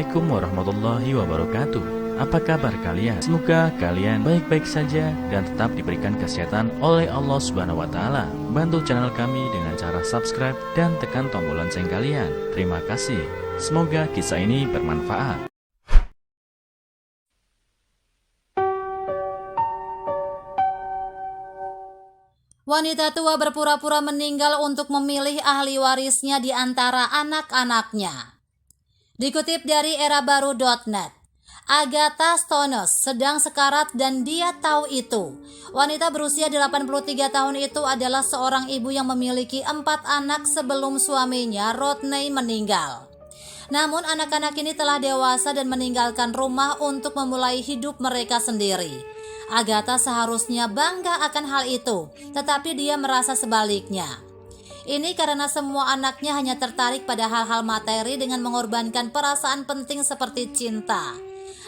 Assalamualaikum warahmatullahi wabarakatuh. Apa kabar kalian? Semoga kalian baik-baik saja dan tetap diberikan kesehatan oleh Allah Subhanahu wa taala. Bantu channel kami dengan cara subscribe dan tekan tombol lonceng kalian. Terima kasih. Semoga kisah ini bermanfaat. Wanita tua berpura-pura meninggal untuk memilih ahli warisnya di antara anak-anaknya. Dikutip dari erabaru.net, Agatha Stones sedang sekarat dan dia tahu itu. Wanita berusia 83 tahun itu adalah seorang ibu yang memiliki 4 anak sebelum suaminya Rodney meninggal. Namun anak-anak ini telah dewasa dan meninggalkan rumah untuk memulai hidup mereka sendiri. Agatha seharusnya bangga akan hal itu, tetapi dia merasa sebaliknya. Ini karena semua anaknya hanya tertarik pada hal-hal materi dengan mengorbankan perasaan penting seperti cinta.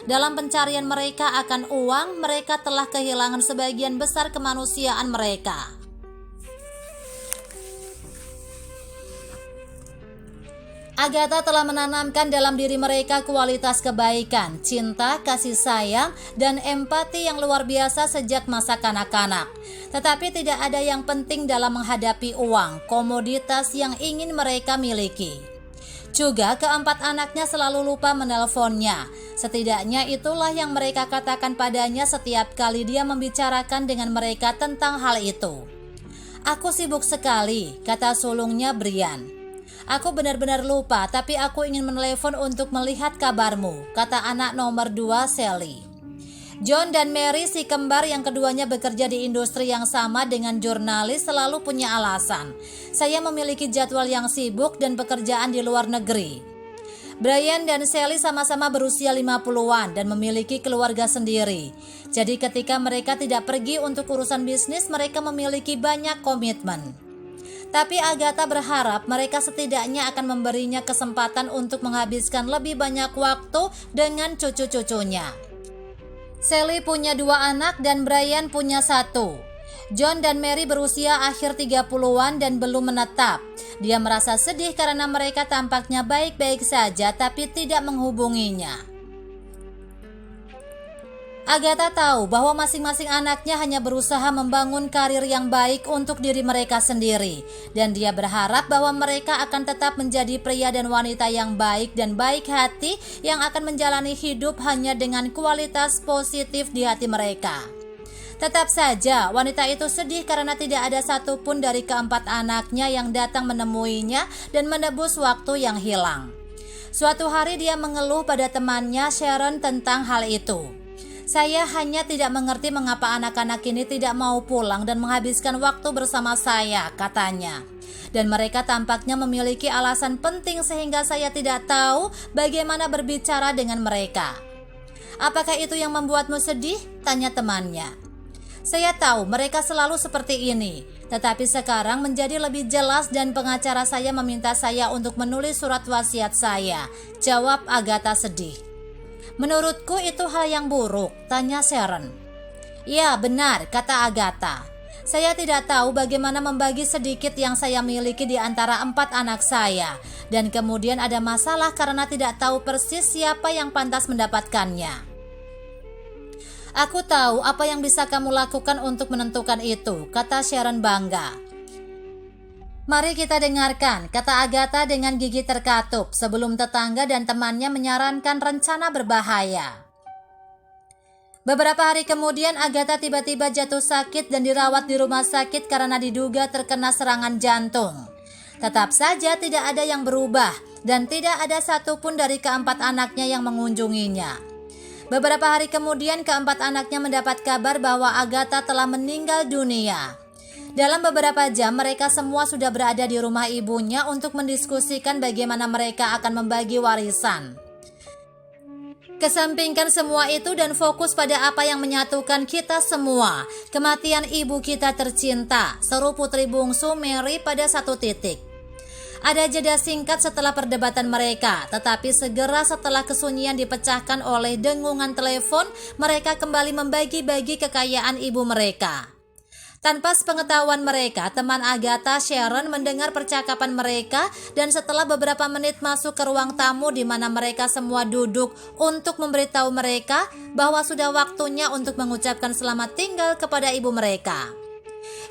Dalam pencarian mereka akan uang, mereka telah kehilangan sebagian besar kemanusiaan mereka. Agatha telah menanamkan dalam diri mereka kualitas kebaikan, cinta, kasih sayang, dan empati yang luar biasa sejak masa kanak-kanak. Tetapi tidak ada yang penting dalam menghadapi uang, komoditas yang ingin mereka miliki. Juga keempat anaknya selalu lupa menelponnya. Setidaknya itulah yang mereka katakan padanya setiap kali dia membicarakan dengan mereka tentang hal itu. "Aku sibuk sekali," kata sulungnya Brian. "Aku benar-benar lupa, tapi aku ingin menelepon untuk melihat kabarmu," kata anak nomor 2 Sally. John dan Mary, si kembar yang keduanya bekerja di industri yang sama dengan jurnalis, selalu punya alasan. "Saya memiliki jadwal yang sibuk dan pekerjaan di luar negeri." Brian dan Sally sama-sama berusia 50-an dan memiliki keluarga sendiri. Jadi ketika mereka tidak pergi untuk urusan bisnis, mereka memiliki banyak komitmen. Tapi Agatha berharap mereka setidaknya akan memberinya kesempatan untuk menghabiskan lebih banyak waktu dengan cucu-cucunya. Sally punya 2 anak dan Brian punya 1. John dan Mary berusia akhir 30-an dan belum menetap. Dia merasa sedih karena mereka tampaknya baik-baik saja tapi tidak menghubunginya. Agatha tahu bahwa masing-masing anaknya hanya berusaha membangun karir yang baik untuk diri mereka sendiri, dan dia berharap bahwa mereka akan tetap menjadi pria dan wanita yang baik dan baik hati yang akan menjalani hidup hanya dengan kualitas positif di hati mereka. Tetap saja, wanita itu sedih karena tidak ada satupun dari keempat anaknya yang datang menemuinya dan menebus waktu yang hilang. Suatu hari dia mengeluh pada temannya Sharon tentang hal itu. "Saya hanya tidak mengerti mengapa anak-anak ini tidak mau pulang dan menghabiskan waktu bersama saya," katanya. "Dan mereka tampaknya memiliki alasan penting sehingga saya tidak tahu bagaimana berbicara dengan mereka." "Apakah itu yang membuatmu sedih?" tanya temannya. "Saya tahu mereka selalu seperti ini, tetapi sekarang menjadi lebih jelas dan pengacara saya meminta saya untuk menulis surat wasiat saya," jawab Agatha sedih. "Menurutku itu hal yang buruk," tanya Sharon. "Ya benar," kata Agatha. "Saya tidak tahu bagaimana membagi sedikit yang saya miliki di antara 4 anak saya. Dan kemudian ada masalah karena tidak tahu persis siapa yang pantas mendapatkannya." "Aku tahu apa yang bisa kamu lakukan untuk menentukan itu," kata Sharon bangga. "Mari kita dengarkan," kata Agatha dengan gigi terkatup sebelum tetangga dan temannya menyarankan rencana berbahaya. Beberapa hari kemudian Agatha tiba-tiba jatuh sakit dan dirawat di rumah sakit karena diduga terkena serangan jantung. Tetap saja tidak ada yang berubah dan tidak ada satupun dari keempat anaknya yang mengunjunginya. Beberapa hari kemudian keempat anaknya mendapat kabar bahwa Agatha telah meninggal dunia. Dalam beberapa jam mereka semua sudah berada di rumah ibunya untuk mendiskusikan bagaimana mereka akan membagi warisan. Kesampingkan semua itu dan fokus pada apa yang menyatukan kita semua, kematian ibu kita tercinta, seru putri bungsu Mary pada satu titik. Ada jeda singkat setelah perdebatan mereka, tetapi segera setelah kesunyian dipecahkan oleh dengungan telepon, mereka kembali membagi-bagi kekayaan ibu mereka. Tanpa sepengetahuan mereka, teman Agatha, Sharon, mendengar percakapan mereka dan setelah beberapa menit masuk ke ruang tamu di mana mereka semua duduk untuk memberitahu mereka bahwa sudah waktunya untuk mengucapkan selamat tinggal kepada ibu mereka.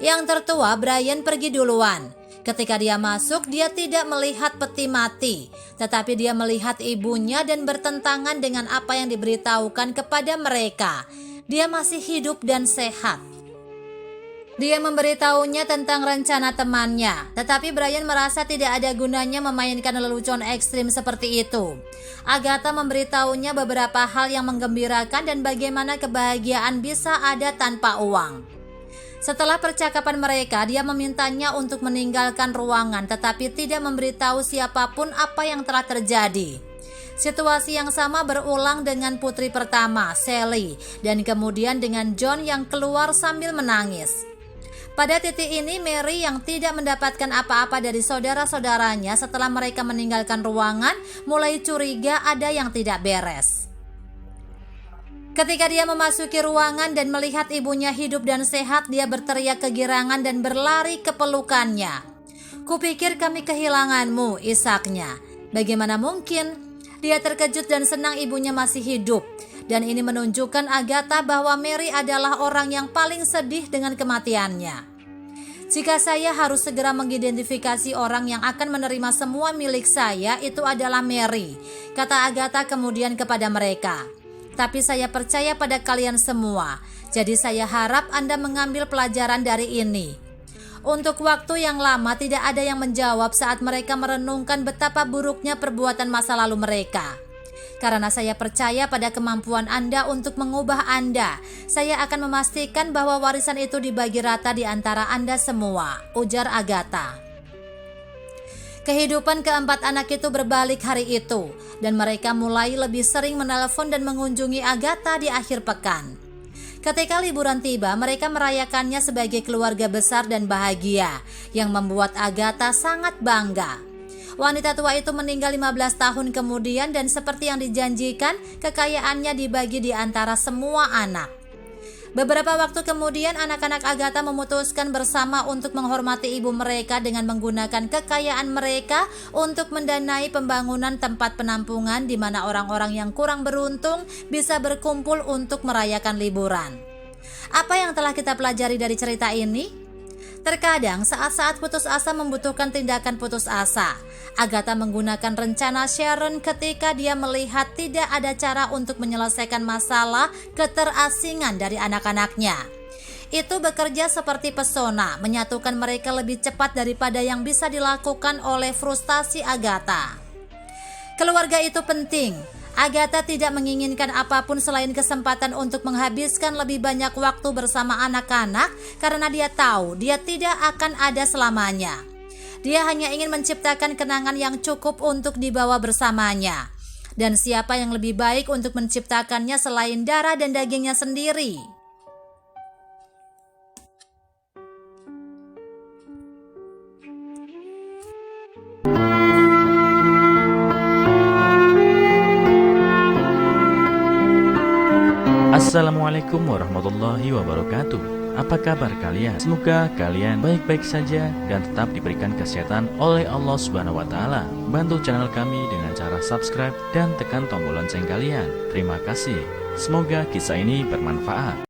Yang tertua, Brian, pergi duluan. Ketika dia masuk, dia tidak melihat peti mati, tetapi dia melihat ibunya dan bertentangan dengan apa yang diberitahukan kepada mereka. Dia masih hidup dan sehat. Dia memberitahunya tentang rencana temannya, tetapi Brian merasa tidak ada gunanya memainkan lelucon ekstrim seperti itu. Agatha memberitahunya beberapa hal yang menggembirakan dan bagaimana kebahagiaan bisa ada tanpa uang. Setelah percakapan mereka, dia memintanya untuk meninggalkan ruangan tetapi tidak memberitahu siapapun apa yang telah terjadi. Situasi yang sama berulang dengan putri pertama, Sally, dan kemudian dengan John yang keluar sambil menangis. Pada titik ini, Mary yang tidak mendapatkan apa-apa dari saudara-saudaranya setelah mereka meninggalkan ruangan mulai curiga ada yang tidak beres. Ketika dia memasuki ruangan dan melihat ibunya hidup dan sehat, dia berteriak kegirangan dan berlari ke pelukannya. "Kupikir kami kehilanganmu," isaknya. Bagaimana mungkin? Dia terkejut dan senang ibunya masih hidup. Dan ini menunjukkan Agatha bahwa Mary adalah orang yang paling sedih dengan kematiannya. "Jika saya harus segera mengidentifikasi orang yang akan menerima semua milik saya, itu adalah Mary," kata Agatha kemudian kepada mereka. "Tapi saya percaya pada kalian semua, jadi saya harap Anda mengambil pelajaran dari ini." Untuk waktu yang lama tidak ada yang menjawab saat mereka merenungkan betapa buruknya perbuatan masa lalu mereka. "Karena saya percaya pada kemampuan Anda untuk mengubah Anda, saya akan memastikan bahwa warisan itu dibagi rata di antara Anda semua," ujar Agatha. Kehidupan keempat anak itu berbalik hari itu, dan mereka mulai lebih sering menelpon dan mengunjungi Agatha di akhir pekan. Ketika liburan tiba, mereka merayakannya sebagai keluarga besar dan bahagia, yang membuat Agatha sangat bangga. Wanita tua itu meninggal 15 tahun kemudian dan seperti yang dijanjikan, kekayaannya dibagi di antara semua anak. Beberapa waktu kemudian, anak-anak Agatha memutuskan bersama untuk menghormati ibu mereka dengan menggunakan kekayaan mereka untuk mendanai pembangunan tempat penampungan di mana orang-orang yang kurang beruntung bisa berkumpul untuk merayakan liburan. Apa yang telah kita pelajari dari cerita ini? Terkadang saat-saat putus asa membutuhkan tindakan putus asa. Agatha menggunakan rencana Sharon ketika dia melihat tidak ada cara untuk menyelesaikan masalah keterasingan dari anak-anaknya. Itu bekerja seperti pesona, menyatukan mereka lebih cepat daripada yang bisa dilakukan oleh frustasi Agatha. Keluarga itu penting. Agatha tidak menginginkan apapun selain kesempatan untuk menghabiskan lebih banyak waktu bersama anak-anak karena dia tahu dia tidak akan ada selamanya. Dia hanya ingin menciptakan kenangan yang cukup untuk dibawa bersamanya. Dan siapa yang lebih baik untuk menciptakannya selain darah dan dagingnya sendiri? Assalamualaikum warahmatullahi wabarakatuh. Apa kabar kalian? Semoga kalian baik-baik saja dan tetap diberikan kesehatan oleh Allah Subhanahu wa taala. Bantu channel kami dengan cara subscribe dan tekan tombol lonceng kalian. Terima kasih. Semoga kisah ini bermanfaat.